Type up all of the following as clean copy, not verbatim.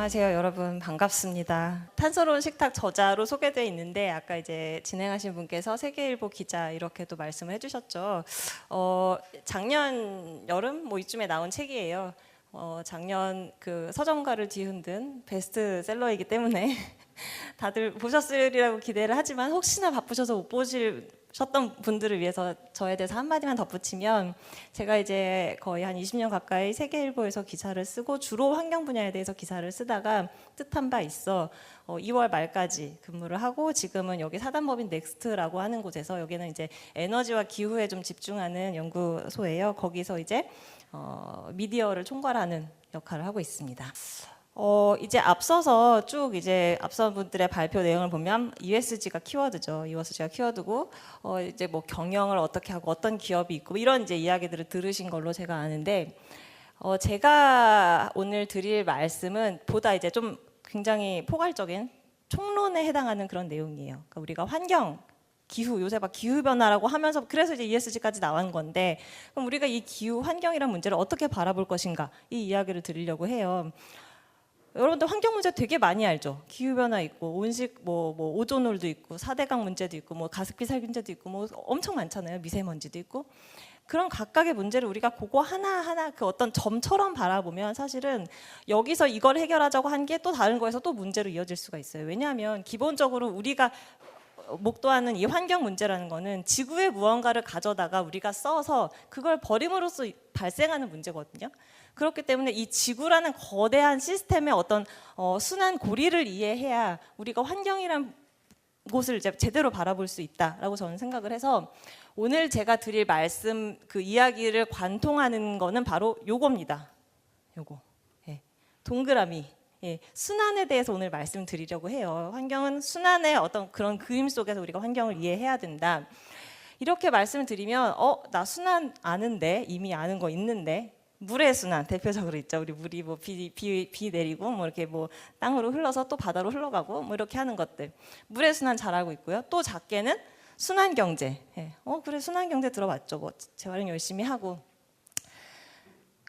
안녕하세요, 여러분. 반갑습니다. 탄소로운 식탁 저자로 소개되어 있는데 아까 이제 진행하신 분께서 세계일보 기자 이렇게도 말씀을 해주셨죠. 작년 여름 뭐 이쯤에 나온 책이에요. 작년 그 서점가를 뒤흔든 베스트셀러이기 때문에 다들 보셨으리라고 기대를 하지만 혹시나 바쁘셔서 못 보셨던 분들을 위해서 저에 대해서 한마디만 덧붙이면, 제가 이제 거의 한 20년 가까이 세계일보에서 기사를 쓰고 주로 환경 분야에 대해서 기사를 쓰다가 뜻한 바 있어 2월 말까지 근무를 하고, 지금은 여기 사단법인 넥스트라고 하는 곳에서, 여기는 이제 에너지와 기후에 좀 집중하는 연구소예요. 거기서 이제 미디어를 총괄하는 역할을 하고 있습니다. 이제 앞서서 쭉 이제 앞선 분들의 발표 내용을 보면 ESG가 키워드죠. ESG가 키워드고, 이제 뭐 경영을 어떻게 하고 어떤 기업이 있고 이런 이제 이야기들을 들으신 걸로 제가 아는데, 제가 오늘 드릴 말씀은 보다 이제 좀 굉장히 포괄적인 총론에 해당하는 그런 내용이에요. 그러니까 우리가 환경, 기후, 요새 막 기후변화라고 하면서 그래서 이제 ESG까지 나온 건데, 그럼 우리가 이 기후, 환경이란 문제를 어떻게 바라볼 것인가, 이 이야기를 드리려고 해요. 여러분들 환경 문제 되게 많이 알죠. 기후변화 있고, 온실, 뭐 오존홀도 있고, 4대강 문제도 있고, 뭐 가습기 살균제도 있고, 뭐 엄청 많잖아요. 미세먼지도 있고. 그런 각각의 문제를 우리가 그거 하나하나 그 어떤 점처럼 바라보면 사실은 여기서 이걸 해결하자고 한 게 또 다른 거에서 또 문제로 이어질 수가 있어요. 왜냐하면 기본적으로 우리가 목도하는 이 환경 문제라는 거는 지구의 무언가를 가져다가 우리가 써서 그걸 버림으로써 발생하는 문제거든요. 그렇기 때문에 이 지구라는 거대한 시스템의 어떤 순환 고리를 이해해야 우리가 환경이란 곳을 이제 제대로 바라볼 수 있다라고 저는 생각을 해서, 오늘 제가 드릴 말씀 그 이야기를 관통하는 거는 바로 요겁니다. 요거. 예. 동그라미. 예, 순환에 대해서 오늘 말씀드리려고 해요. 환경은 순환의 어떤 그런 그림 속에서 우리가 환경을 이해해야 된다. 이렇게 말씀을 드리면 나 순환 아는데, 이미 아는 거 있는데, 물의 순환 대표적으로 있죠. 우리 물이 뭐 비 내리고 뭐 이렇게 뭐 땅으로 흘러서 또 바다로 흘러가고 뭐 이렇게 하는 것들, 물의 순환 잘 알고 있고요. 또 작게는 순환 경제. 예. 그래 순환 경제 들어봤죠. 뭐 재활용 열심히 하고.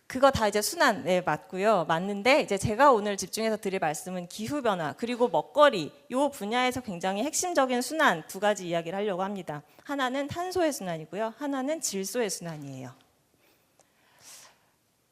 그거 다 이제 순환에 맞고요. 맞는데 이제 제가 오늘 집중해서 드릴 말씀은 기후변화 그리고 먹거리, 이 분야에서 굉장히 핵심적인 순환 두 가지 이야기를 하려고 합니다. 하나는 탄소의 순환이고요. 하나는 질소의 순환이에요.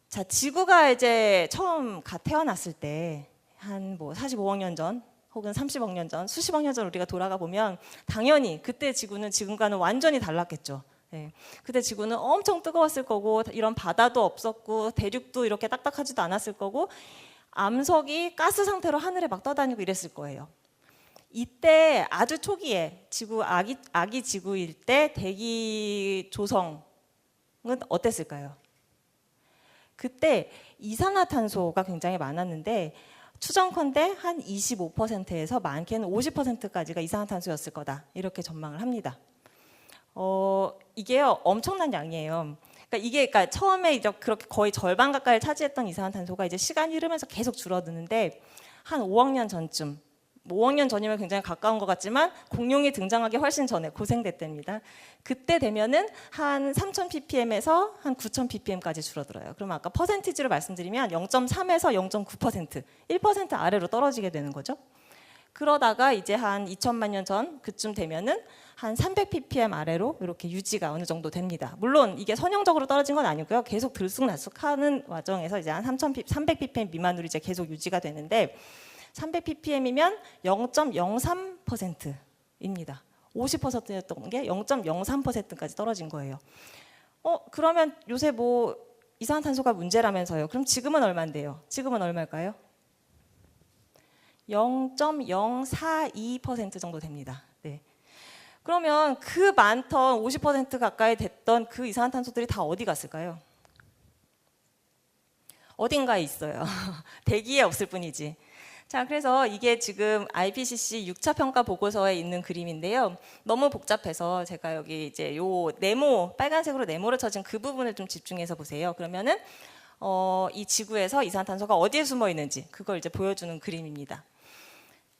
자, 지구가 이제 처음 태어났을 때 한 뭐 45억 년 전 혹은 30억 년 전, 수십억 년 전 우리가 돌아가 보면 당연히 그때 지구는 지금과는 완전히 달랐겠죠. 네. 그때 지구는 엄청 뜨거웠을 거고, 이런 바다도 없었고, 대륙도 이렇게 딱딱하지도 않았을 거고, 암석이 가스 상태로 하늘에 막 떠다니고 이랬을 거예요. 이때 아주 초기에 지구 아기 지구일 때 대기 조성은 어땠을까요? 그때 이산화탄소가 굉장히 많았는데, 추정컨대 한 25%에서 많게는 50%까지가 이산화탄소였을 거다, 이렇게 전망을 합니다. 이게요 엄청난 양이에요. 그러니까 처음에 이제 그렇게 거의 절반 가까이를 차지했던 이산화탄소가 이제 시간이 흐르면서 계속 줄어드는데, 한 5억 년 전쯤, 5억 년 전이면 굉장히 가까운 것 같지만 공룡이 등장하기 훨씬 전에 고생됐답니다. 그때 되면은 한 3,000ppm에서 한 9,000ppm까지 줄어들어요. 그러면 아까 퍼센티지로 말씀드리면 0.3에서 0.9%, 1% 아래로 떨어지게 되는 거죠. 그러다가 이제 한 2천만 년 전 그쯤 되면은 한 300ppm 아래로 이렇게 유지가 어느 정도 됩니다. 물론 이게 선형적으로 떨어진 건 아니고요. 계속 들쑥날쑥하는 과정에서 이제 한 300ppm 미만으로 이제 계속 유지가 되는데, 300ppm이면 0.03%입니다. 50%였던 게 0.03%까지 떨어진 거예요. 그러면 요새 뭐 이산화탄소가 문제라면서요. 그럼 지금은 얼마인데요? 지금은 얼마일까요? 0.042% 정도 됩니다. 네. 그러면 그 많던 50% 가까이 됐던 그 이산화탄소들이 다 어디 갔을까요? 어딘가에 있어요. 대기에 없을 뿐이지. 자, 그래서 이게 지금 IPCC 6차 평가 보고서에 있는 그림인데요. 너무 복잡해서 제가 여기 이제 요 네모, 빨간색으로 네모를 쳐진 그 부분을 좀 집중해서 보세요. 그러면은 이 지구에서 이산화탄소가 어디에 숨어 있는지 그걸 이제 보여주는 그림입니다.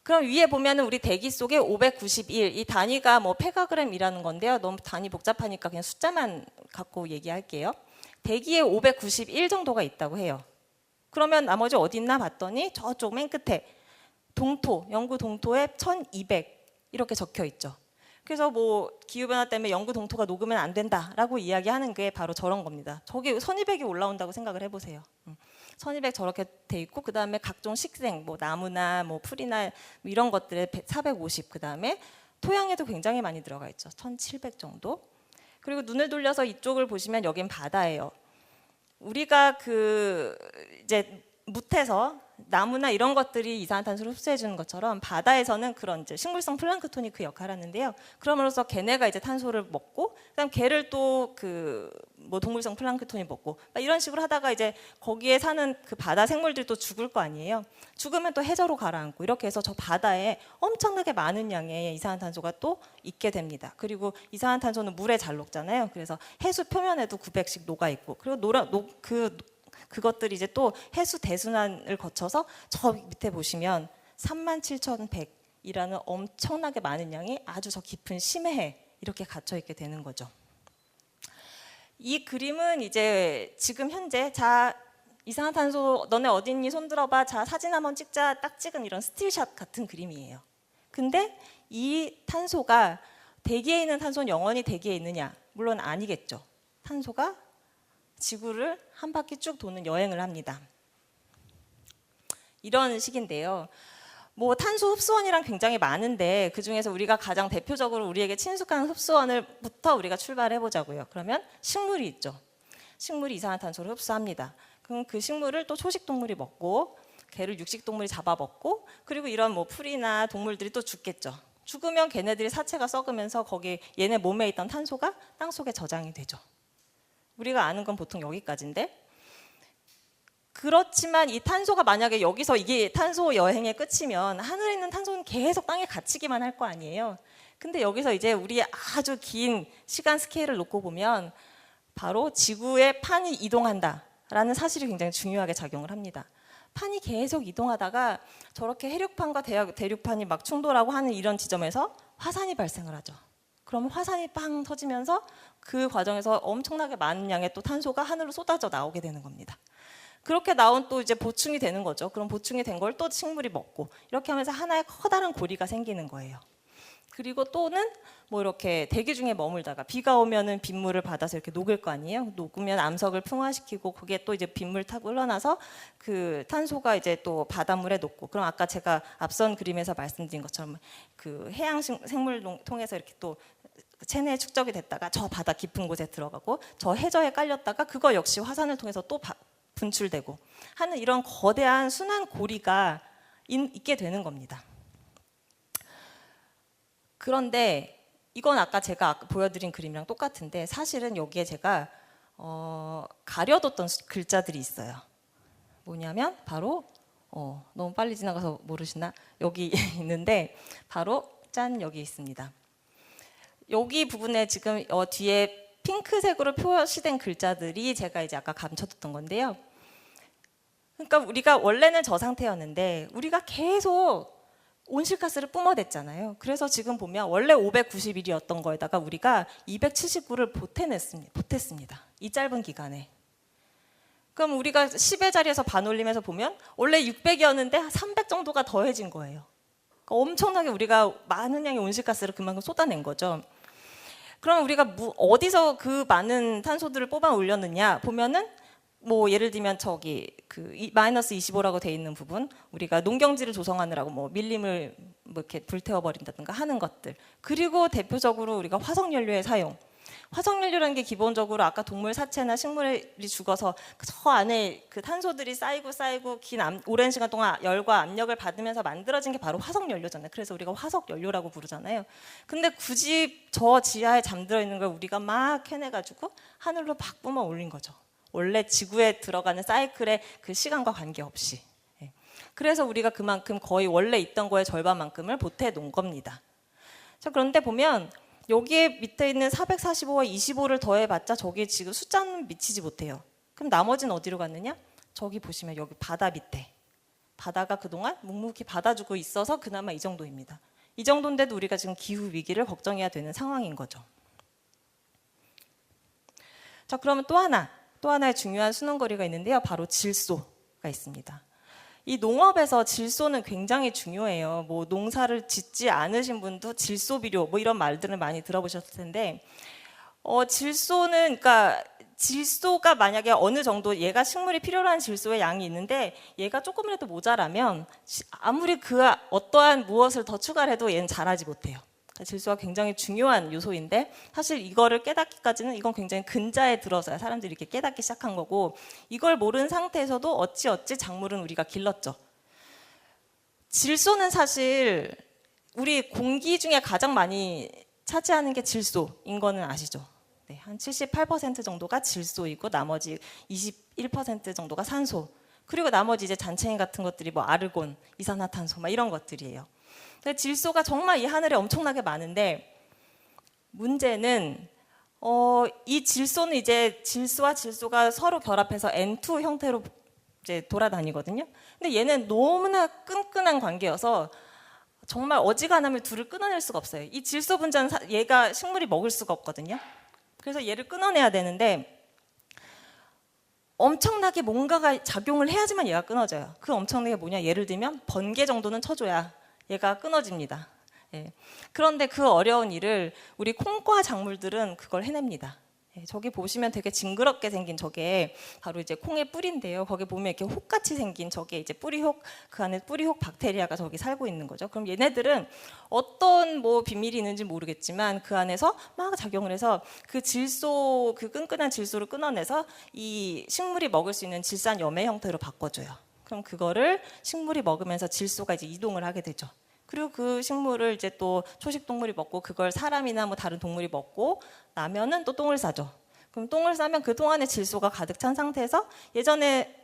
그럼 위에 보면은 우리 대기 속에 591, 이 단위가 뭐 페가그램이라는 건데요. 너무 단위 복잡하니까 그냥 숫자만 갖고 얘기할게요. 대기에 591 정도가 있다고 해요. 그러면 나머지 어디 있나 봤더니 저쪽 맨 끝에 동토, 영구 동토에 1200 이렇게 적혀 있죠. 그래서 뭐 기후변화 때문에 영구 동토가 녹으면 안 된다라고 이야기하는 게 바로 저런 겁니다. 저기 1200이 올라온다고 생각을 해보세요. 1200 저렇게 돼 있고 그 다음에 각종 식생, 뭐 나무나 뭐 풀이나 이런 것들에 450, 그 다음에 토양에도 굉장히 많이 들어가 있죠. 1700 정도. 그리고 눈을 돌려서 이쪽을 보시면 여긴 바다예요. 우리가 그 이제 묻에서 나무나 이런 것들이 이산화탄소를 흡수해 주는 것처럼 바다에서는 그런 이제 식물성 플랑크톤이 그 역할을 하는데요. 그럼으로써 걔네가 이제 탄소를 먹고, 그다음 걔를 또 그 뭐 동물성 플랑크톤이 먹고, 이런 식으로 하다가 이제 거기에 사는 그 바다 생물들이 또 죽을 거 아니에요. 죽으면 또 해저로 가라앉고, 이렇게 해서 저 바다에 엄청나게 많은 양의 이산화탄소가 또 있게 됩니다. 그리고 이산화탄소는 물에 잘 녹잖아요. 그래서 해수 표면에도 900씩 녹아 있고, 그리고 그것들이 이제 또 해수 대순환을 거쳐서 저 밑에 보시면 37,100이라는 엄청나게 많은 양이 아주 저 깊은 심해에 이렇게 갇혀 있게 되는 거죠. 이 그림은 이제 지금 현재 자 이산화탄소 너네 어디 있니 손 들어봐, 자 사진 한번 찍자 딱 찍은 이런 스틸샷 같은 그림이에요. 근데 이 탄소가 대기에 있는 탄소는 영원히 대기에 있느냐? 물론 아니겠죠. 탄소가 지구를 한 바퀴 쭉 도는 여행을 합니다. 이런 식인데요. 뭐 탄소 흡수원이란 굉장히 많은데 그 중에서 우리가 가장 대표적으로 우리에게 친숙한 흡수원을부터 우리가 출발해 보자고요. 그러면 식물이 있죠. 식물이 이산화탄소를 흡수합니다. 그럼 그 식물을 또 초식 동물이 먹고, 걔를 육식 동물이 잡아 먹고, 그리고 이런 뭐 풀이나 동물들이 또 죽겠죠. 죽으면 걔네들이 사체가 썩으면서 거기 얘네 몸에 있던 탄소가 땅 속에 저장이 되죠. 우리가 아는 건 보통 여기까지인데, 그렇지만 이 탄소가 만약에 여기서 이게 탄소 여행의 끝이면 하늘에 있는 탄소는 계속 땅에 갇히기만 할 거 아니에요. 근데 여기서 이제 우리 아주 긴 시간 스케일을 놓고 보면 바로 지구의 판이 이동한다라는 사실이 굉장히 중요하게 작용을 합니다. 판이 계속 이동하다가 저렇게 해륙판과 대륙판이 막 충돌하고 하는 이런 지점에서 화산이 발생을 하죠. 그러면 화산이 빵 터지면서 그 과정에서 엄청나게 많은 양의 또 탄소가 하늘로 쏟아져 나오게 되는 겁니다. 그렇게 나온 또 이제 보충이 되는 거죠. 그럼 보충이 된 걸 또 식물이 먹고, 이렇게 하면서 하나의 커다란 고리가 생기는 거예요. 그리고 또는 뭐 이렇게 대기 중에 머물다가 비가 오면은 빗물을 받아서 이렇게 녹을 거 아니에요. 녹으면 암석을 풍화시키고 그게 또 이제 빗물 타고 흘러나서 그 탄소가 이제 또 바닷물에 녹고, 그럼 아까 제가 앞선 그림에서 말씀드린 것처럼 그 해양 생물 통해서 이렇게 또 체내에 축적이 됐다가 저 바다 깊은 곳에 들어가고, 저 해저에 깔렸다가 그거 역시 화산을 통해서 또 분출되고 하는 이런 거대한 순환 고리가 있게 되는 겁니다. 그런데 이건 아까 제가 보여드린 그림이랑 똑같은데, 사실은 여기에 제가 가려뒀던 글자들이 있어요. 뭐냐면 바로 너무 빨리 지나가서 모르시나? 여기 있는데 바로 짠, 여기 있습니다. 여기 부분에 지금 뒤에 핑크색으로 표시된 글자들이 제가 이제 아까 감춰뒀던 건데요. 그러니까 우리가 원래는 저 상태였는데 우리가 계속 온실가스를 뿜어댔잖아요. 그래서 지금 보면 원래 591이었던 거에다가 우리가 279를 보탰습니다. 이 짧은 기간에. 그럼 우리가 10의 자리에서 반올림해서 보면 원래 600이었는데 300 정도가 더해진 거예요. 그러니까 엄청나게 우리가 많은 양의 온실가스를 그만큼 쏟아낸 거죠. 그럼 우리가 어디서 그 많은 탄소들을 뽑아 올렸느냐 보면은, 뭐 예를 들면 저기 그 마이너스 25라고 돼 있는 부분, 우리가 농경지를 조성하느라고 뭐 밀림을 뭐 이렇게 불태워 버린다든가 하는 것들, 그리고 대표적으로 우리가 화석연료의 사용. 화석연료라는 게 기본적으로 아까 동물 사체나 식물이 죽어서 저 안에 그 탄소들이 쌓이고 오랜 시간 동안 열과 압력을 받으면서 만들어진 게 바로 화석연료잖아요. 그래서 우리가 화석연료라고 부르잖아요. 근데 굳이 저 지하에 잠들어 있는 걸 우리가 막 캐내가지고 하늘로 막 뿜어 올린 거죠. 원래 지구에 들어가는 사이클의 그 시간과 관계없이. 그래서 우리가 그만큼 거의 원래 있던 거의 절반만큼을 보태 놓은 겁니다. 자, 그런데 보면 여기에 밑에 있는 445와 25를 더해봤자 저기 지금 숫자는 미치지 못해요. 그럼 나머지는 어디로 갔느냐? 저기 보시면 여기 바다 밑에. 바다가 그동안 묵묵히 받아주고 있어서 그나마 이 정도입니다. 이 정도인데도 우리가 지금 기후 위기를 걱정해야 되는 상황인 거죠. 자, 그러면 또 하나의 중요한 순환거리가 있는데요. 바로 질소. 있습니다. 이 농업에서 질소는 굉장히 중요해요. 뭐 농사를 짓지 않으신 분도 질소 비료 뭐 이런 말들을 많이 들어보셨을 텐데, 질소는 그러니까 질소가 만약에 어느 정도 얘가 식물이 필요로 하는 질소의 양이 있는데 얘가 조금이라도 모자라면 아무리 그 어떠한 무엇을 더 추가를 해도 얘는 자라지 못해요. 그러니까 질소가 굉장히 중요한 요소인데 사실 이거를 깨닫기까지는 이건 굉장히 근자에 들어서야 사람들이 이렇게 깨닫기 시작한 거고, 이걸 모르는 상태에서도 어찌어찌 작물은 우리가 길렀죠. 질소는 사실 우리 공기 중에 가장 많이 차지하는 게 질소인 거는 아시죠? 네, 한 78% 정도가 질소이고 나머지 21% 정도가 산소, 그리고 나머지 이제 잔챙이 같은 것들이 뭐 아르곤, 이산화탄소 막 이런 것들이에요. 질소가 정말 이 하늘에 엄청나게 많은데 문제는 이 질소는 이제 질소와 질소가 서로 결합해서 N2 형태로 이제 돌아다니거든요. 근데 얘는 너무나 끈끈한 관계여서 정말 어지간하면 둘을 끊어낼 수가 없어요. 이 질소 분자는 얘가 식물이 먹을 수가 없거든요. 그래서 얘를 끊어내야 되는데 엄청나게 뭔가가 작용을 해야지만 얘가 끊어져요. 그 엄청난 게 뭐냐? 예를 들면 번개 정도는 쳐줘야 얘가 끊어집니다. 예. 그런데 그 어려운 일을 우리 콩과 작물들은 그걸 해냅니다. 예. 저기 보시면 되게 징그럽게 생긴 저게 바로 이제 콩의 뿌리인데요. 거기 보면 이렇게 혹같이 생긴 저게 이제 뿌리혹, 그 안에 뿌리혹 박테리아가 저기 살고 있는 거죠. 그럼 얘네들은 어떤 뭐 비밀이 있는지 모르겠지만 그 안에서 막 작용을 해서 그 질소, 그 끈끈한 질소를 끊어내서 이 식물이 먹을 수 있는 질산염의 형태로 바꿔줘요. 그럼 그거를 식물이 먹으면서 질소가 이제 이동을 하게 되죠. 그리고 그 식물을 이제 또 초식 동물이 먹고 그걸 사람이나 뭐 다른 동물이 먹고 나면은 또 똥을 싸죠. 그럼 똥을 싸면 그 똥 안에 질소가 가득 찬 상태에서 예전에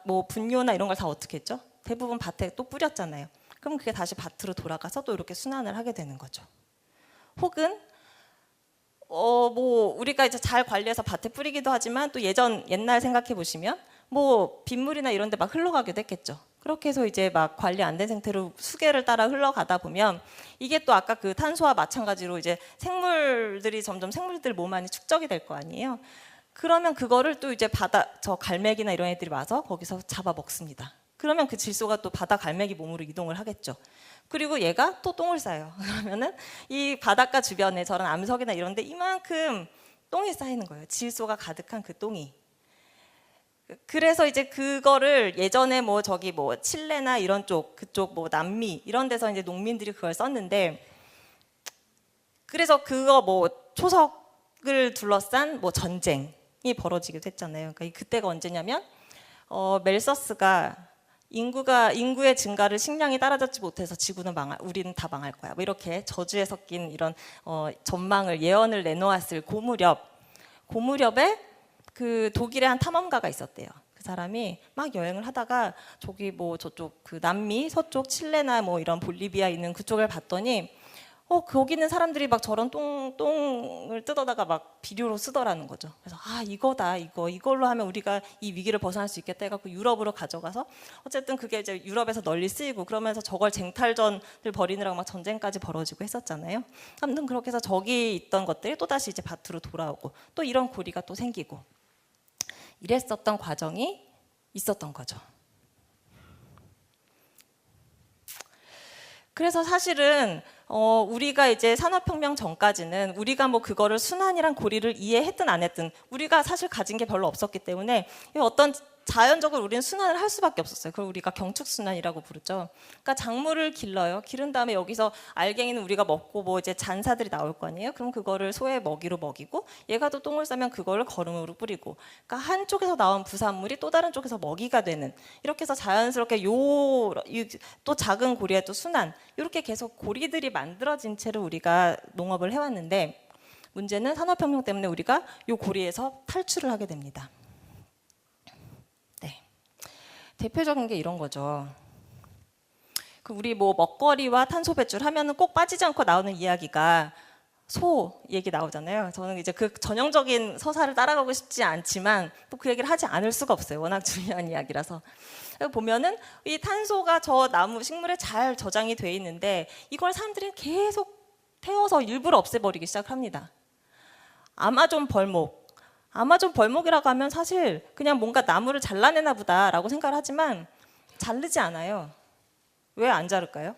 뭐 분뇨나 이런 걸 다 어떻게 했죠? 대부분 밭에 또 뿌렸잖아요. 그럼 그게 다시 밭으로 돌아가서 또 이렇게 순환을 하게 되는 거죠. 혹은 뭐 우리가 이제 잘 관리해서 밭에 뿌리기도 하지만 또 옛날 생각해 보시면 뭐 빗물이나 이런 데 막 흘러가기도 했겠죠. 그렇게 해서 이제 막 관리 안 된 상태로 수계를 따라 흘러가다 보면 이게 또 아까 그 탄소와 마찬가지로 이제 점점 생물들 몸 안에 축적이 될 거 아니에요. 그러면 그거를 또 이제 저 갈매기나 이런 애들이 와서 거기서 잡아 먹습니다. 그러면 그 질소가 또 바다 갈매기 몸으로 이동을 하겠죠. 그리고 얘가 또 똥을 싸요. 그러면은 이 바닷가 주변에 저런 암석이나 이런 데 이만큼 똥이 쌓이는 거예요. 질소가 가득한 그 똥이. 그래서 이제 그거를 예전에 뭐 저기 뭐 칠레나 이런 그쪽 뭐 남미 이런 데서 이제 농민들이 그걸 썼는데, 그래서 그거 뭐 초석을 둘러싼 뭐 전쟁이 벌어지기도 했잖아요. 그러니까 그때가 언제냐면 멜서스가 인구의 증가를 식량이 따라잡지 못해서 우리는 다 망할 거야. 뭐 이렇게 저주에 섞인 이런 예언을 내놓았을 고무렵에 그 독일의 한 탐험가가 있었대요. 그 사람이 막 여행을 하다가 저기 뭐 저쪽 그 남미, 서쪽 칠레나 뭐 이런 볼리비아 있는 그쪽을 봤더니 거기 있는 사람들이 막 저런 똥을 뜯어다가 막 비료로 쓰더라는 거죠. 그래서 이거다 이걸로 하면 우리가 이 위기를 벗어날 수 있겠다 해갖고 유럽으로 가져가서 어쨌든 그게 이제 유럽에서 널리 쓰이고 그러면서 저걸 쟁탈전을 벌이느라고 막 전쟁까지 벌어지고 했었잖아요. 아무튼 그렇게 해서 저기 있던 것들이 또 다시 이제 밭으로 돌아오고 또 이런 고리가 또 생기고 이랬었던 과정이 있었던 거죠. 그래서 사실은 우리가 이제 산업혁명 전까지는 우리가 뭐 그거를 순환이란 고리를 이해했든 안 했든 우리가 사실 가진 게 별로 없었기 때문에 어떤 자연적으로 우리는 순환을 할 수밖에 없었어요. 그걸 우리가 경축순환이라고 부르죠. 그러니까 작물을 길러요. 기른 다음에 여기서 알갱이는 우리가 먹고 뭐 이제 잔사들이 나올 거 아니에요. 그럼 그거를 소의 먹이로 먹이고 얘가 또 똥을 싸면 그거를 거름으로 뿌리고, 그러니까 한쪽에서 나온 부산물이 또 다른 쪽에서 먹이가 되는, 이렇게 해서 자연스럽게 또 작은 고리의 또 순환, 이렇게 계속 고리들이 만들어진 채로 우리가 농업을 해왔는데 문제는 산업혁명 때문에 우리가 이 고리에서 탈출을 하게 됩니다. 대표적인 게 이런 거죠. 우리 뭐 먹거리와 탄소 배출 하면은 꼭 빠지지 않고 나오는 이야기가 소 얘기 나오잖아요. 저는 이제 그 전형적인 서사를 따라가고 싶지 않지만 또 그 얘기를 하지 않을 수가 없어요. 워낙 중요한 이야기라서. 보면은 이 탄소가 저 나무 식물에 잘 저장이 돼 있는데 이걸 사람들이 계속 태워서 일부러 없애버리기 시작합니다. 아마존 벌목 아마존 벌목이라고 하면 사실 그냥 뭔가 나무를 잘라내나 보다라고 생각을 하지만 자르지 않아요. 왜 안 자를까요?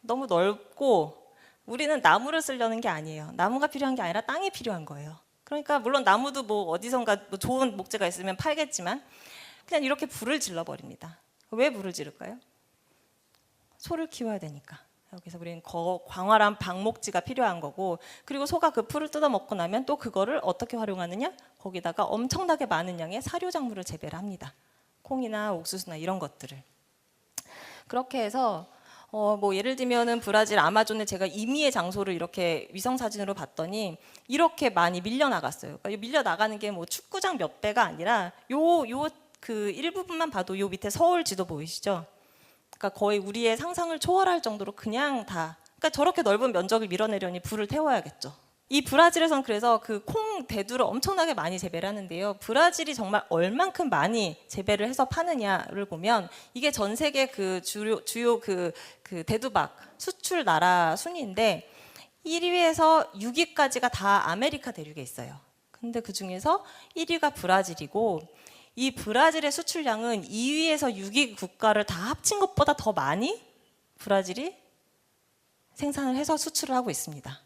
너무 넓고 우리는 나무를 쓰려는 게 아니에요. 나무가 필요한 게 아니라 땅이 필요한 거예요. 그러니까 물론 나무도 뭐 어디선가 뭐 좋은 목재가 있으면 팔겠지만 그냥 이렇게 불을 질러버립니다. 왜 불을 지를까요? 소를 키워야 되니까. 여기서 우리는 광활한 방목지가 필요한 거고, 그리고 소가 그 풀을 뜯어먹고 나면 또 그거를 어떻게 활용하느냐? 거기다가 엄청나게 많은 양의 사료작물을 재배를 합니다. 콩이나 옥수수나 이런 것들을. 그렇게 해서 뭐 예를 들면은 브라질 아마존에 제가 임의의 장소를 이렇게 위성 사진으로 봤더니 이렇게 많이 밀려 나갔어요. 그러니까 밀려 나가는 게 뭐 축구장 몇 배가 아니라 그 일부분만 봐도 요 밑에 서울 지도 보이시죠? 그러니까 거의 우리의 상상을 초월할 정도로 그냥 다, 그러니까 저렇게 넓은 면적을 밀어내려니 불을 태워야겠죠. 이 브라질에선 그래서 그 콩 대두를 엄청나게 많이 재배를 하는데요. 브라질이 정말 얼만큼 많이 재배를 해서 파느냐를 보면 이게 전 세계 그 주요 그 대두박 수출 나라 순위인데 1위에서 6위까지가 다 아메리카 대륙에 있어요. 근데 그 중에서 1위가 브라질이고 이 브라질의 수출량은 2위에서 6위 국가를 다 합친 것보다 더 많이 브라질이 생산을 해서 수출을 하고 있습니다.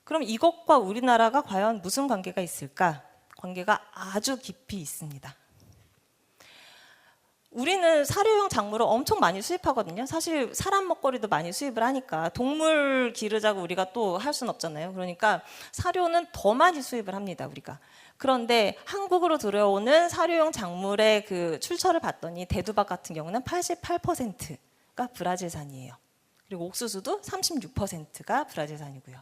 그럼 이것과 우리나라가 과연 무슨 관계가 있을까? 관계가 아주 깊이 있습니다. 우리는 사료용 작물을 엄청 많이 수입하거든요. 사실 사람 먹거리도 많이 수입을 하니까 동물 기르자고 우리가 또 할 수는 없잖아요. 그러니까 사료는 더 많이 수입을 합니다, 우리가. 그런데 한국으로 들어오는 사료용 작물의 그 출처를 봤더니 대두박 같은 경우는 88%가 브라질산이에요. 그리고 옥수수도 36%가 브라질산이고요.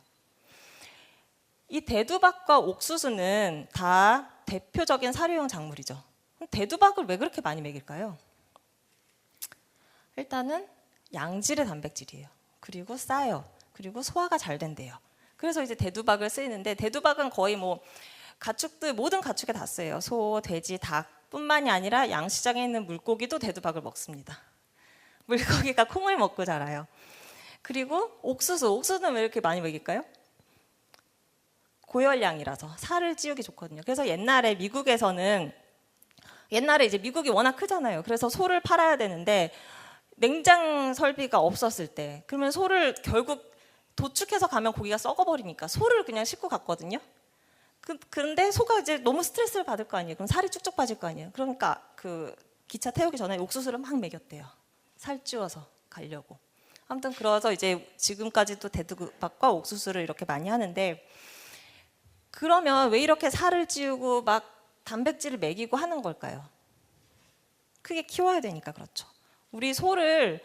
이 대두박과 옥수수는 다 대표적인 사료용 작물이죠. 대두박을 왜 그렇게 많이 먹일까요? 일단은 양질의 단백질이에요. 그리고 싸요. 그리고 소화가 잘 된대요. 그래서 이제 대두박을 쓰이는데 대두박은 거의 뭐 가축들 모든 가축에 다 쓰여요. 소, 돼지, 닭뿐만이 아니라 양시장에 있는 물고기도 대두박을 먹습니다. 물고기가 콩을 먹고 자라요. 그리고 옥수수는 왜 이렇게 많이 먹일까요? 고열량이라서 살을 찌우기 좋거든요. 그래서 옛날에 이제 미국이 워낙 크잖아요. 그래서 소를 팔아야 되는데 냉장 설비가 없었을 때 그러면 소를 결국 도축해서 가면 고기가 썩어버리니까 소를 그냥 싣고 갔거든요. 그런데 소가 이제 너무 스트레스를 받을 거 아니에요. 그럼 살이 쭉쭉 빠질 거 아니에요. 그러니까 그 기차 태우기 전에 옥수수를 막 먹였대요. 살 찌워서 가려고. 아무튼 그래서 이제 지금까지도 대두박과 옥수수를 이렇게 많이 하는데 그러면 왜 이렇게 살을 찌우고 막 단백질을 먹이고 하는 걸까요? 크게 키워야 되니까 그렇죠. 우리 소를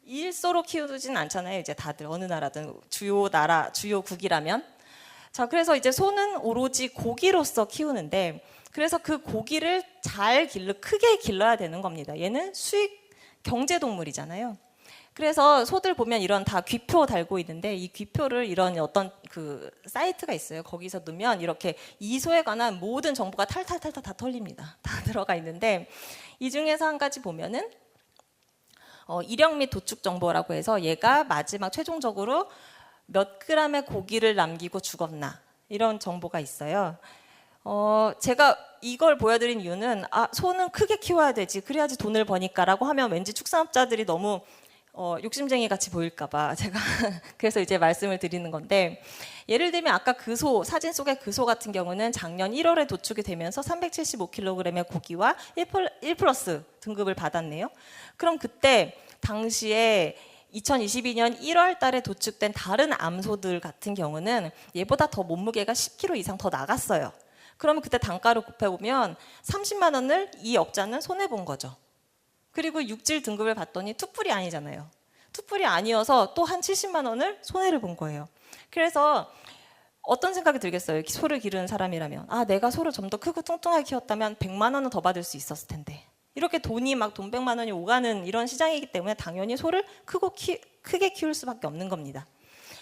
일소로 키우진 않잖아요. 이제 다들 어느 나라든 주요 국이라면. 자, 그래서 이제 소는 오로지 고기로서 키우는데 그래서 그 고기를 크게 길러야 되는 겁니다. 얘는 수익 경제 동물이잖아요. 그래서 소들 보면 이런 다 귀표 달고 있는데 이 귀표를 이런 어떤 그 사이트가 있어요. 거기서 넣으면 이렇게 이 소에 관한 모든 정보가 탈탈탈탈 다 털립니다. 다 들어가 있는데 이 중에서 한 가지 보면은 이력 및 도축 정보라고 해서 얘가 마지막 최종적으로 몇 그램의 고기를 남기고 죽었나 이런 정보가 있어요. 제가 이걸 보여드린 이유는 소는 크게 키워야 되지 그래야지 돈을 버니까라고 하면 왠지 축산업자들이 너무 욕심쟁이 같이 보일까봐 제가 그래서 이제 말씀을 드리는 건데 예를 들면 아까 그 사진 속의 그 소 같은 경우는 작년 1월에 도축이 되면서 375kg의 고기와 1 플러스 등급을 받았네요. 그럼 그때 당시에 2022년 1월 달에 도축된 다른 암소들 같은 경우는 얘보다 더 몸무게가 10kg 이상 더 나갔어요. 그러면 그때 단가를 곱해보면 30만 원을 이 업자는 손해본 거죠. 그리고 육질 등급을 봤더니 투뿔이 아니잖아요. 투뿔이 아니어서 또 한 70만 원을 손해를 본 거예요. 그래서 어떤 생각이 들겠어요? 소를 기르는 사람이라면 내가 소를 좀 더 크고 뚱뚱하게 키웠다면 100만 원은 더 받을 수 있었을 텐데 이렇게 돈이 막 돈 100만 원이 오가는 이런 시장이기 때문에 당연히 소를 크게 키울 수밖에 없는 겁니다.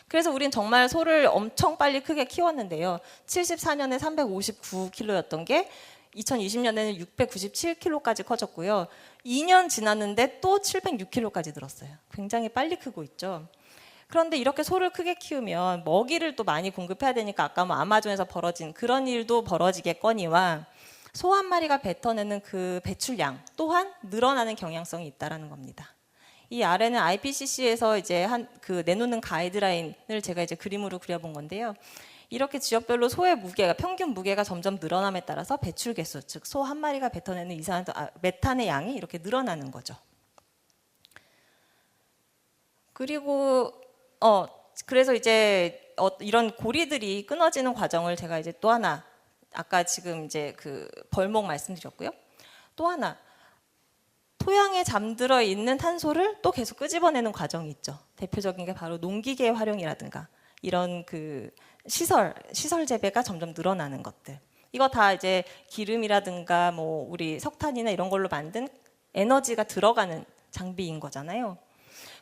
그래서 우린 정말 소를 엄청 빨리 크게 키웠는데요. 74년에 359kg였던 게 2020년에는 697kg까지 커졌고요. 2년 지났는데 또 706kg까지 늘었어요. 굉장히 빨리 크고 있죠. 그런데 이렇게 소를 크게 키우면 먹이를 또 많이 공급해야 되니까 아까 뭐 아마존에서 벌어진 그런 일도 벌어지겠거니와 소 한 마리가 뱉어내는 그 배출량 또한 늘어나는 경향성이 있다라는 겁니다. 이 아래는 IPCC에서 이제 내놓는 가이드라인을 제가 이제 그림으로 그려본 건데요. 이렇게 지역별로 소의 무게가 평균 무게가 점점 늘어남에 따라서 배출 개수, 즉 소 한 마리가 뱉어내는 메탄의 양이 이렇게 늘어나는 거죠. 그리고 그래서 이제 이런 고리들이 끊어지는 과정을 제가 이제 또 하나 아까 지금 이제 그 벌목 말씀드렸고요. 또 하나 토양에 잠들어 있는 탄소를 또 계속 끄집어내는 과정이 있죠. 대표적인 게 바로 농기계 활용이라든가 이런 그 시설 재배가 점점 늘어나는 것들. 이거 다 이제 기름이라든가 뭐 우리 석탄이나 이런 걸로 만든 에너지가 들어가는 장비인 거잖아요.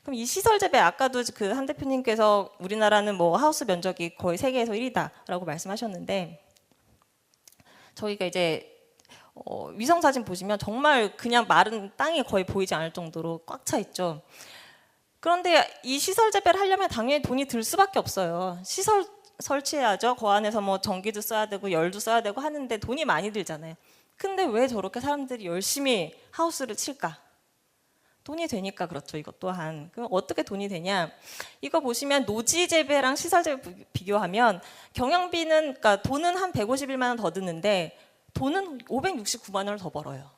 그럼 이 시설 재배 아까도 그 한 대표님께서 우리나라는 뭐 하우스 면적이 거의 세계에서 1위다라고 말씀하셨는데 저희가 이제 위성 사진 보시면 정말 그냥 마른 땅이 거의 보이지 않을 정도로 꽉 차 있죠. 그런데 이 시설 재배를 하려면 당연히 돈이 들 수밖에 없어요. 시설 설치해야죠. 그 안에서 뭐 전기도 써야 되고 열도 써야 되고 하는데 돈이 많이 들잖아요. 근데 왜 저렇게 사람들이 열심히 하우스를 칠까? 돈이 되니까 그렇죠. 이것 또한. 그럼 어떻게 돈이 되냐? 이거 보시면 노지 재배랑 시설 재배 비교하면 경영비는 그러니까 돈은 한 151만 원 더 드는데 돈은 569만 원을 더 벌어요.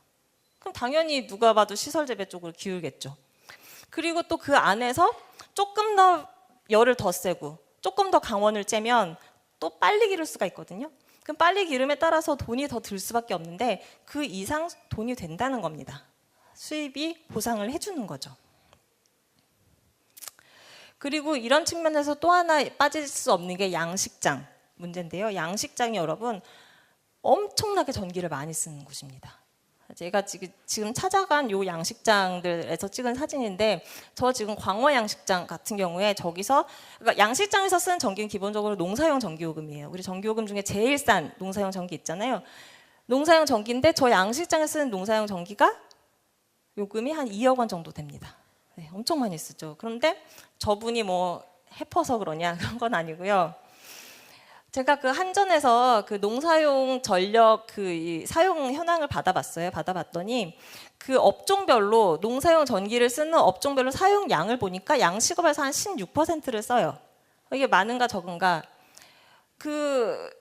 그럼 당연히 누가 봐도 시설 재배 쪽으로 기울겠죠. 그리고 또 그 안에서 조금 더 열을 더 세고 조금 더 강원을 쬐면 또 빨리 기를 수가 있거든요. 그럼 빨리 기름에 따라서 돈이 더 들 수밖에 없는데 그 이상 돈이 된다는 겁니다. 수입이 보상을 해주는 거죠. 그리고 이런 측면에서 또 하나 빠질 수 없는 게 양식장 문제인데요. 양식장이 여러분 엄청나게 전기를 많이 쓰는 곳입니다. 제가 지금 찾아간 요 양식장들에서 찍은 사진인데 저 지금 광어 양식장 같은 경우에 저기서 그러니까 양식장에서 쓰는 전기는 기본적으로 농사용 전기요금이에요. 우리 전기요금 중에 제일 싼 농사용 전기 있잖아요. 농사용 전기인데 저 양식장에 쓰는 농사용 전기가 요금이 한 2억 원 정도 됩니다. 네, 엄청 많이 쓰죠. 그런데 저분이 뭐 해퍼서 그러냐 그런 건 아니고요. 제가 그 한전에서 그 농사용 전력 그 사용 현황을 받아봤어요. 받아봤더니 그 업종별로 농사용 전기를 쓰는 업종별로 사용량을 보니까 양식업에서 한 16%를 써요. 이게 많은가 적은가? 그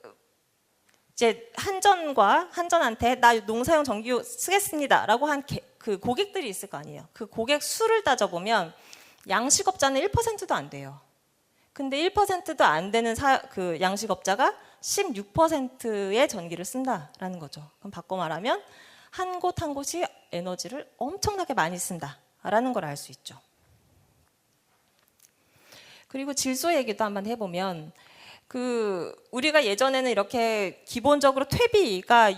이제 한전한테 나 농사용 전기 쓰겠습니다라고 한 그 고객들이 있을 거 아니에요. 그 고객 수를 따져보면 양식업자는 1%도 안 돼요. 근데 1%도 안 되는 그 양식업자가 16%의 전기를 쓴다라는 거죠. 그럼 바꿔 말하면 한 곳 한 곳이 에너지를 엄청나게 많이 쓴다라는 걸 알 수 있죠. 그리고 질소 얘기도 한번 해보면 그 우리가 예전에는 이렇게 기본적으로 퇴비가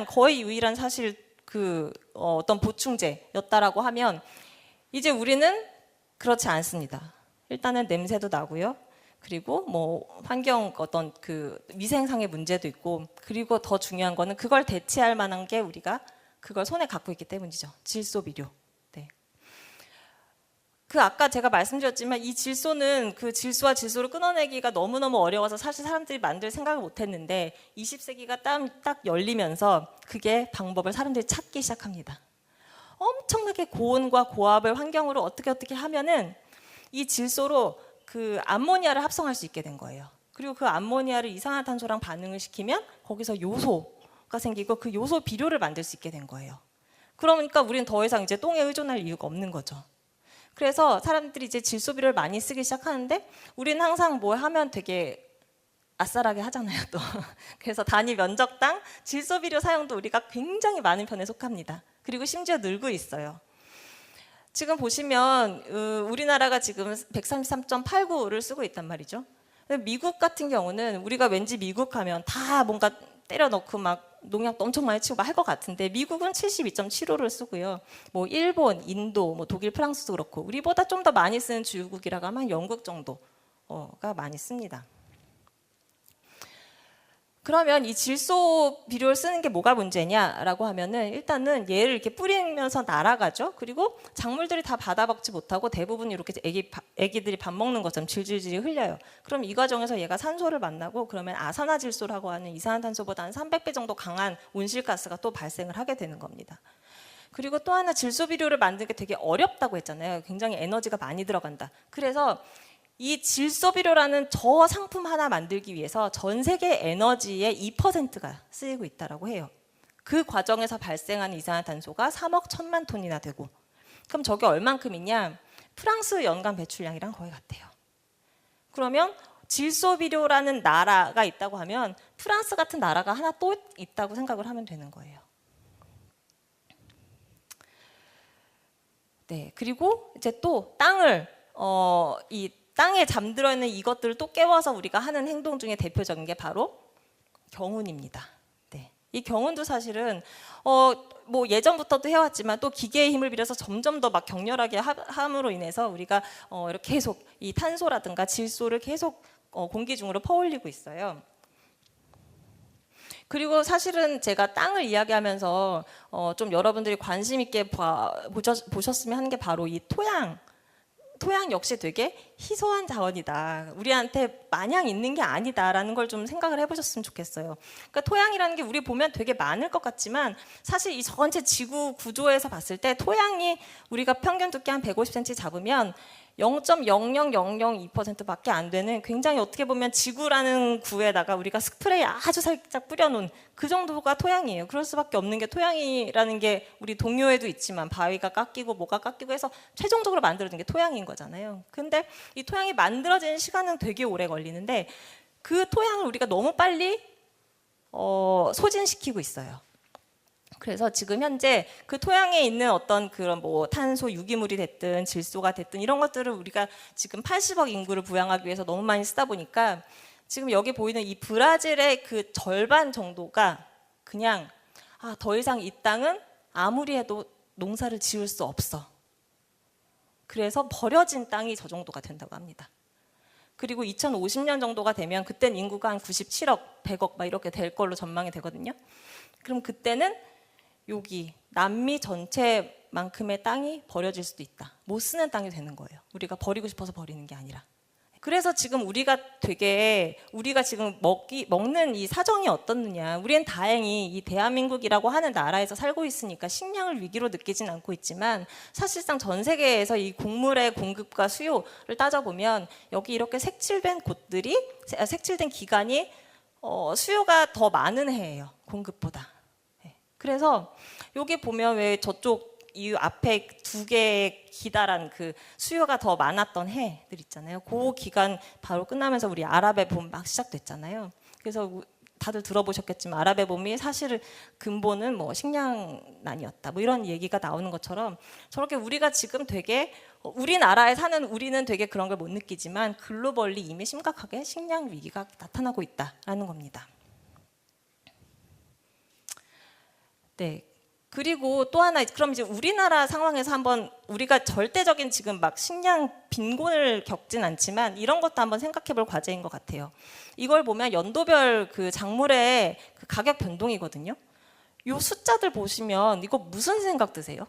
거의 유일한 사실 그 어떤 보충제였다라고 하면 이제 우리는 그렇지 않습니다. 일단은 냄새도 나고요. 그리고 뭐 환경 어떤 그 위생상의 문제도 있고 그리고 더 중요한 거는 그걸 대체할 만한 게 우리가 그걸 손에 갖고 있기 때문이죠. 질소 비료. 네. 그 아까 제가 말씀드렸지만 이 질소는 그 질소와 질소를 끊어내기가 너무너무 어려워서 사실 사람들이 만들 생각을 못 했는데 20세기가 딱 열리면서 그게 방법을 사람들이 찾기 시작합니다. 엄청나게 고온과 고압을 환경으로 어떻게 하면은 이 질소로 그 암모니아를 합성할 수 있게 된 거예요. 그리고 그 암모니아를 이산화탄소랑 반응을 시키면 거기서 요소가 생기고 그 요소 비료를 만들 수 있게 된 거예요. 그러니까 우리는 더 이상 이제 똥에 의존할 이유가 없는 거죠. 그래서 사람들이 이제 질소 비료를 많이 쓰기 시작하는데 우리는 항상 뭐 하면 되게 아싸라게 하잖아요, 또. 그래서 단위 면적당 질소 비료 사용도 우리가 굉장히 많은 편에 속합니다. 그리고 심지어 늘고 있어요. 지금 보시면 우리나라가 지금 133.89를 쓰고 있단 말이죠. 미국 같은 경우는 우리가 왠지 미국 하면 다 뭔가 때려 넣고 막 농약도 엄청 많이 치고 막 할 것 같은데 미국은 72.75를 쓰고요. 뭐 일본, 인도, 뭐 독일, 프랑스도 그렇고 우리보다 좀 더 많이 쓰는 주요국이라고 하면 영국 정도가 많이 씁니다. 그러면 이 질소 비료를 쓰는 게 뭐가 문제냐라고 하면은 일단은 얘를 이렇게 뿌리면서 날아가죠. 그리고 작물들이 다 받아먹지 못하고 대부분 이렇게 애기들이 밥 먹는 것처럼 질질질 흘려요. 그럼 이 과정에서 얘가 산소를 만나고 그러면 아산화질소라고 하는 이산화탄소보다 한 300배 정도 강한 온실가스가 또 발생을 하게 되는 겁니다. 그리고 또 하나 질소 비료를 만드는 게 되게 어렵다고 했잖아요. 굉장히 에너지가 많이 들어간다. 그래서 이 질소 비료라는 저 상품 하나 만들기 위해서 전 세계 에너지의 2%가 쓰이고 있다고 해요. 그 과정에서 발생하는 이산화탄소가 3억 1천만 톤이나 되고, 그럼 저게 얼만큼이냐? 프랑스 연간 배출량이랑 거의 같아요. 그러면 질소 비료라는 나라가 있다고 하면 프랑스 같은 나라가 하나 또 있다고 생각을 하면 되는 거예요. 네, 그리고 이제 또 땅을 이 땅에 잠들어 있는 이것들을 또 깨워서 우리가 하는 행동 중에 대표적인 게 바로 경운입니다. 네. 이 경운도 사실은 뭐 예전부터도 해왔지만 또 기계의 힘을 빌려서 점점 더 막 격렬하게 함으로 인해서 우리가 이렇게 계속 이 탄소라든가 질소를 계속 공기 중으로 퍼올리고 있어요. 그리고 사실은 제가 땅을 이야기하면서 좀 여러분들이 관심 있게 보셨으면 하는 게 바로 이 토양 역시 되게 희소한 자원이다. 우리한테 마냥 있는 게 아니다라는 걸 좀 생각을 해보셨으면 좋겠어요. 그러니까 토양이라는 게 우리 보면 되게 많을 것 같지만 사실 이 전체 지구 구조에서 봤을 때 토양이 우리가 평균 두께 한 150cm 잡으면 0.00002%밖에 안 되는 굉장히 어떻게 보면 지구라는 구에다가 우리가 스프레이 아주 살짝 뿌려놓은 그 정도가 토양이에요. 그럴 수밖에 없는 게 토양이라는 게 우리 동요에도 있지만 바위가 깎이고 뭐가 깎이고 해서 최종적으로 만들어진 게 토양인 거잖아요. 근데 이 토양이 만들어지는 시간은 되게 오래 걸리는데 그 토양을 우리가 너무 빨리 소진시키고 있어요. 그래서 지금 현재 그 토양에 있는 어떤 그런 뭐 탄소 유기물이 됐든 질소가 됐든 이런 것들을 우리가 지금 80억 인구를 부양하기 위해서 너무 많이 쓰다 보니까 지금 여기 보이는 이 브라질의 그 절반 정도가 그냥 더 이상 이 땅은 아무리 해도 농사를 지을 수 없어. 그래서 버려진 땅이 저 정도가 된다고 합니다. 그리고 2050년 정도가 되면 그땐 인구가 한 97억, 100억 막 이렇게 될 걸로 전망이 되거든요. 그럼 그때는 여기 남미 전체만큼의 땅이 버려질 수도 있다. 못 쓰는 땅이 되는 거예요. 우리가 버리고 싶어서 버리는 게 아니라. 그래서 지금 우리가 지금 먹는 이 사정이 어떻느냐. 우리는 다행히 이 대한민국이라고 하는 나라에서 살고 있으니까 식량을 위기로 느끼진 않고 있지만 사실상 전 세계에서 이 곡물의 공급과 수요를 따져보면 여기 이렇게 색칠된 기간이 수요가 더 많은 해예요. 공급보다. 그래서 여기 보면 왜 저쪽 이 앞에 두 개의 기다란 그 수요가 더 많았던 해들 있잖아요. 그 기간 바로 끝나면서 우리 아랍의 봄 막 시작됐잖아요. 그래서 다들 들어보셨겠지만 아랍의 봄이 사실 근본은 뭐 식량난이었다. 뭐 이런 얘기가 나오는 것처럼 저렇게 우리가 지금 되게 우리나라에 사는 우리는 되게 그런 걸 못 느끼지만 글로벌리 이미 심각하게 식량 위기가 나타나고 있다라는 겁니다. 네. 그리고 또 하나, 그럼 이제 우리나라 상황에서 한번 우리가 절대적인 지금 막 식량 빈곤을 겪진 않지만 이런 것도 한번 생각해 볼 과제인 것 같아요. 이걸 보면 연도별 그 작물의 그 가격 변동이거든요. 이 숫자들 보시면 이거 무슨 생각 드세요?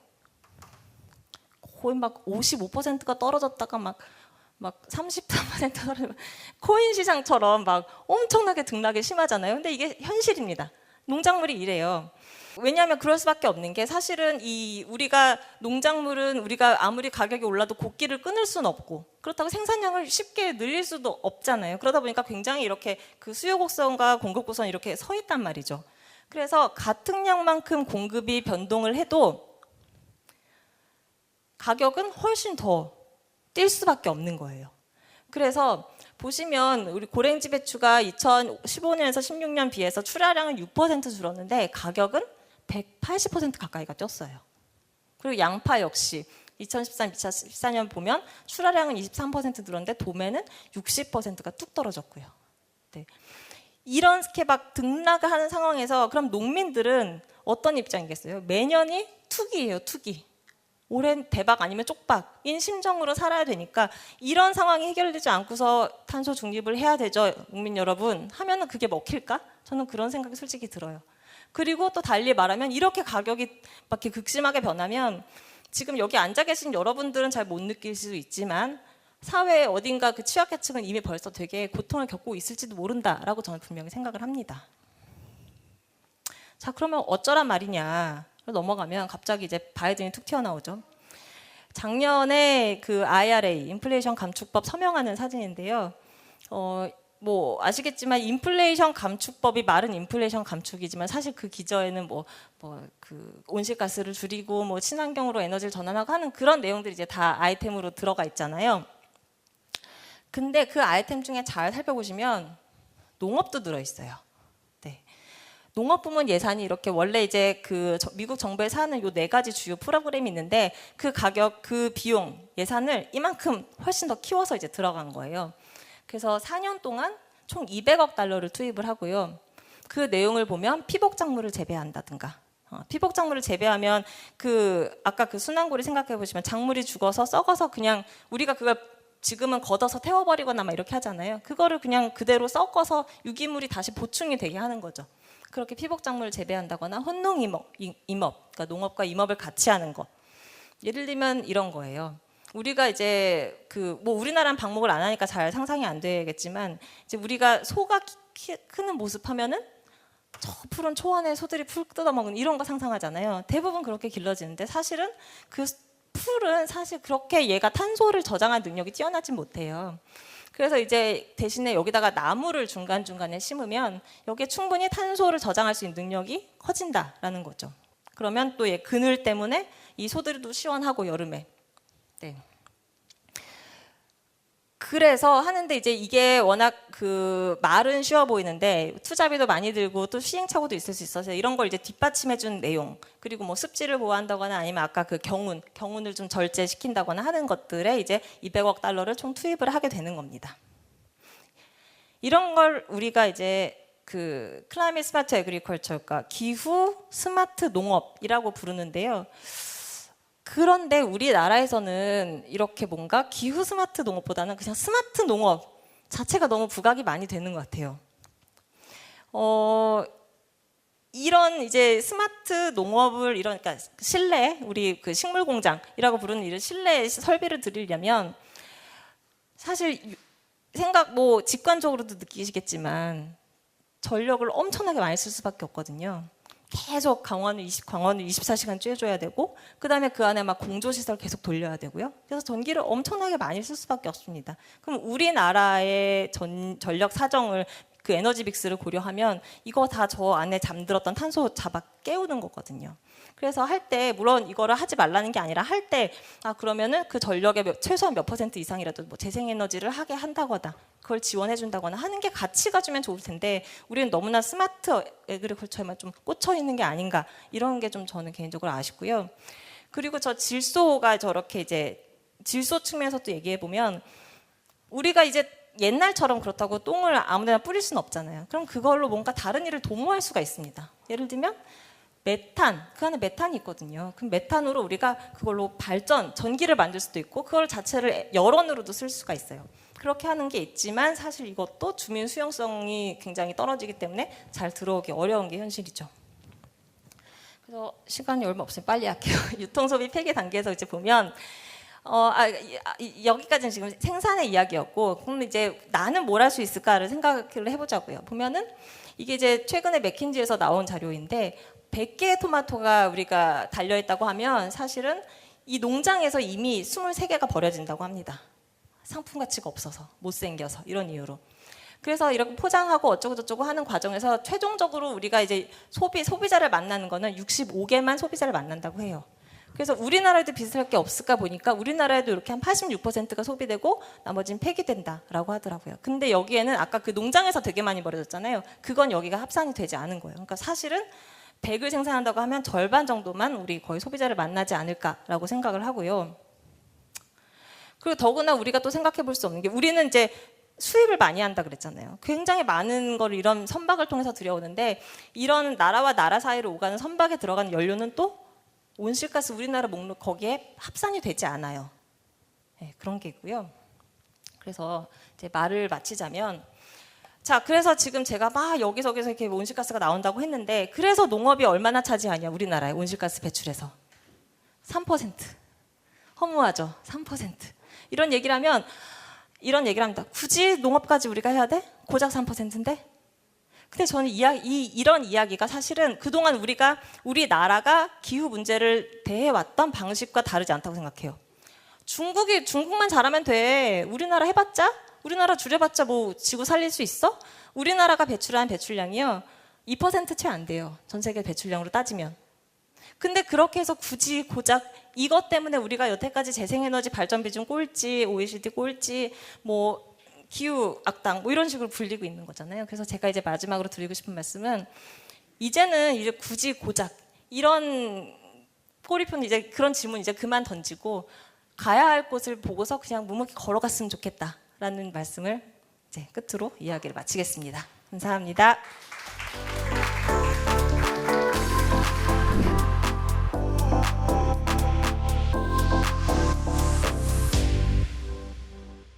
거의 막 55%가 떨어졌다가 막 34% 떨어지고 코인 시장처럼 막 엄청나게 등락이 심하잖아요. 근데 이게 현실입니다. 농작물이 이래요. 왜냐하면 그럴 수밖에 없는 게 사실은 우리가 농작물은 우리가 아무리 가격이 올라도 곡기를 끊을 수는 없고 그렇다고 생산량을 쉽게 늘릴 수도 없잖아요. 그러다 보니까 굉장히 이렇게 그 수요 곡선과 공급 곡선이 이렇게 서 있단 말이죠. 그래서 같은 양만큼 공급이 변동을 해도 가격은 훨씬 더 뛸 수밖에 없는 거예요. 그래서 보시면 우리 고랭지 배추가 2015년에서 16년 비해서 출하량은 6% 줄었는데 가격은 180% 가까이가 쪘어요. 그리고 양파 역시 2013, 2014년 보면 출하량은 23% 늘었는데 도매는 60%가 뚝 떨어졌고요. 네. 이렇게 막 등락을 하는 상황에서 그럼 농민들은 어떤 입장이겠어요? 매년이 투기예요, 투기. 올해는 대박 아니면 쪽박인 심정으로 살아야 되니까 이런 상황이 해결되지 않고서 탄소 중립을 해야 되죠, 국민 여러분 하면은 그게 먹힐까? 저는 그런 생각이 솔직히 들어요. 그리고 또 달리 말하면 이렇게 가격이 막 이렇게 극심하게 변하면 지금 여기 앉아 계신 여러분들은 잘 못 느낄 수 있지만 사회 어딘가 그 취약계층은 이미 벌써 되게 고통을 겪고 있을지도 모른다라고 저는 분명히 생각을 합니다. 자, 그러면 어쩌란 말이냐 넘어가면 갑자기 이제 바이든이 툭 튀어나오죠. 작년에 그 IRA, 인플레이션 감축법 서명하는 사진인데요. 뭐 아시겠지만 인플레이션 감축법이 말은 인플레이션 감축이지만 사실 그 기저에는 그 온실가스를 줄이고 뭐 친환경으로 에너지를 전환하고 하는 그런 내용들이 이제 다 아이템으로 들어가 있잖아요. 근데 그 아이템 중에 잘 살펴보시면 농업도 들어 있어요. 네. 농업 부문 예산이 이렇게 원래 이제 그 미국 정부에서 하는 요 4가지 주요 프로그램이 있는데 그 가격, 그 비용 예산을 이만큼 훨씬 더 키워서 이제 들어간 거예요. 그래서 4년 동안 총 200억 달러를 투입을 하고요. 그 내용을 보면 피복작물을 재배한다든가, 피복작물을 재배하면 그 아까 그 순환고리 생각해 보시면 작물이 죽어서 썩어서 그냥 우리가 그걸 지금은 걷어서 태워버리거나 막 이렇게 하잖아요. 그거를 그냥 그대로 섞어서 유기물이 다시 보충이 되게 하는 거죠. 그렇게 피복작물을 재배한다거나 혼농임업, 그러니까 농업과 임업을 같이 하는 거. 예를 들면 이런 거예요. 우리가 이제 그 뭐 우리나라는 방목을 안 하니까 잘 상상이 안 되겠지만 이제 우리가 소가 크는 모습 하면은 저 푸른 초원에 소들이 풀 뜯어먹는 이런 거 상상하잖아요. 대부분 그렇게 길러지는데 사실은 그 풀은 사실 그렇게 얘가 탄소를 저장할 능력이 뛰어나지 못해요. 그래서 이제 대신에 여기다가 나무를 중간중간에 심으면 여기에 충분히 탄소를 저장할 수 있는 능력이 커진다라는 거죠. 그러면 또 얘 그늘 때문에 이 소들도 시원하고 여름에. 네. 그래서 하는데 이제 이게 워낙 그 말은 쉬워 보이는데 투자비도 많이 들고 또 시행착오도 있을 수 있어서 이런 걸 이제 뒷받침해준 내용 그리고 뭐 습지를 보호한다거나 아니면 아까 그 경운을 좀 절제시킨다거나 하는 것들에 이제 200억 달러를 총 투입을 하게 되는 겁니다. 이런 걸 우리가 이제 그 클라이밋 스마트 애그리컬처, 그러니까 기후 스마트 농업이라고 부르는데요. 그런데 우리나라에서는 이렇게 뭔가 기후 스마트 농업보다는 그냥 스마트 농업 자체가 너무 부각이 많이 되는 것 같아요. 이런 이제 스마트 농업을 이런 그러니까 실내 우리 그 식물 공장이라고 부르는 이런 실내 설비를 들이려면 사실 뭐 직관적으로도 느끼시겠지만 전력을 엄청나게 많이 쓸 수밖에 없거든요. 계속 강원을 24시간 쬐줘야 되고 그다음에 그 안에 막 공조시설 계속 돌려야 되고요. 그래서 전기를 엄청나게 많이 쓸 수밖에 없습니다. 그럼 우리나라의 전력 사정을 그 에너지 믹스를 고려하면 이거 다 저 안에 잠들었던 탄소 잡아 깨우는 거거든요. 그래서 할 때 물론 이거를 하지 말라는 게 아니라 할 때 그러면은 그 전력의 최소한 몇 % 이상이라도 뭐 재생에너지를 하게 한다거나 그걸 지원해 준다거나 하는 게 가치가 주면 좋을 텐데 우리는 너무나 스마트 애그리컬처에만 좀 꽂혀 있는 게 아닌가 이런 게 좀 저는 개인적으로 아쉽고요. 그리고 저 질소가 저렇게 이제 질소 측면에서 또 얘기해 보면 우리가 이제 옛날처럼 그렇다고 똥을 아무데나 뿌릴 수는 없잖아요. 그럼 그걸로 뭔가 다른 일을 도모할 수가 있습니다. 예를 들면 메탄, 그 안에 메탄이 있거든요. 그럼 메탄으로 우리가 그걸로 전기를 만들 수도 있고 그걸 자체를 열원으로도 쓸 수가 있어요. 그렇게 하는 게 있지만 사실 이것도 주민 수용성이 굉장히 떨어지기 때문에 잘 들어오기 어려운 게 현실이죠. 그래서 시간이 얼마 없으니 빨리 할게요. 유통소비 폐기 단계에서 이제 보면 여기까지는 지금 생산의 이야기였고 그럼 이제 나는 뭘 할 수 있을까를 생각을 해보자고요. 보면은 이게 이제 최근에 맥킨지에서 나온 자료인데 100개의 토마토가 우리가 달려있다고 하면 사실은 이 농장에서 이미 23개가 버려진다고 합니다. 상품 가치가 없어서, 못생겨서 이런 이유로. 그래서 이렇게 포장하고 어쩌고저쩌고 하는 과정에서 최종적으로 우리가 이제 소비자를 만나는 거는 65개만 소비자를 만난다고 해요. 그래서 우리나라에도 비슷할 게 없을까 보니까 우리나라에도 이렇게 한 86%가 소비되고 나머지는 폐기된다라고 하더라고요. 근데 여기에는 아까 그 농장에서 되게 많이 버려졌잖아요. 그건 여기가 합산이 되지 않은 거예요. 그러니까 사실은 100을 생산한다고 하면 절반 정도만 우리 거의 소비자를 만나지 않을까라고 생각을 하고요. 그리고 더구나 우리가 또 생각해 볼 수 없는 게 우리는 이제 수입을 많이 한다 그랬잖아요. 굉장히 많은 걸 이런 선박을 통해서 들여오는데 이런 나라와 나라 사이로 오가는 선박에 들어가는 연료는 또 온실가스 우리나라 목록 거기에 합산이 되지 않아요. 네, 그런 게 있고요. 그래서 이제 말을 마치자면, 자, 그래서 지금 제가 막 여기저기서 이렇게 온실가스가 나온다고 했는데, 그래서 농업이 얼마나 차지하냐, 우리나라의 온실가스 배출에서 3%. 허무하죠. 3%. 이런 얘기를 하면 이런 얘기를 합니다. 굳이 농업까지 우리가 해야 돼? 고작 3%인데? 근데 저는 이런 이야기가 사실은 그동안 우리나라가 기후 문제를 대해왔던 방식과 다르지 않다고 생각해요. 중국만 잘하면 돼. 우리나라 해봤자? 우리나라 줄여봤자 뭐 지구 살릴 수 있어? 우리나라가 배출한 배출량이요 2% 채 안 돼요. 전 세계 배출량으로 따지면. 근데 그렇게 해서 굳이 고작 이것 때문에 우리가 여태까지 재생에너지 발전 비중 꼴찌, OECD 꼴찌, 뭐 기후 악당 뭐 이런 식으로 불리고 있는 거잖아요. 그래서 제가 이제 마지막으로 드리고 싶은 말씀은 이제는 이제 굳이 고작 이런 꼬리표는 이제 그런 질문 이제 그만 던지고 가야 할 곳을 보고서 그냥 묵묵히 걸어갔으면 좋겠다라는 말씀을 이제 끝으로 이야기를 마치겠습니다. 감사합니다.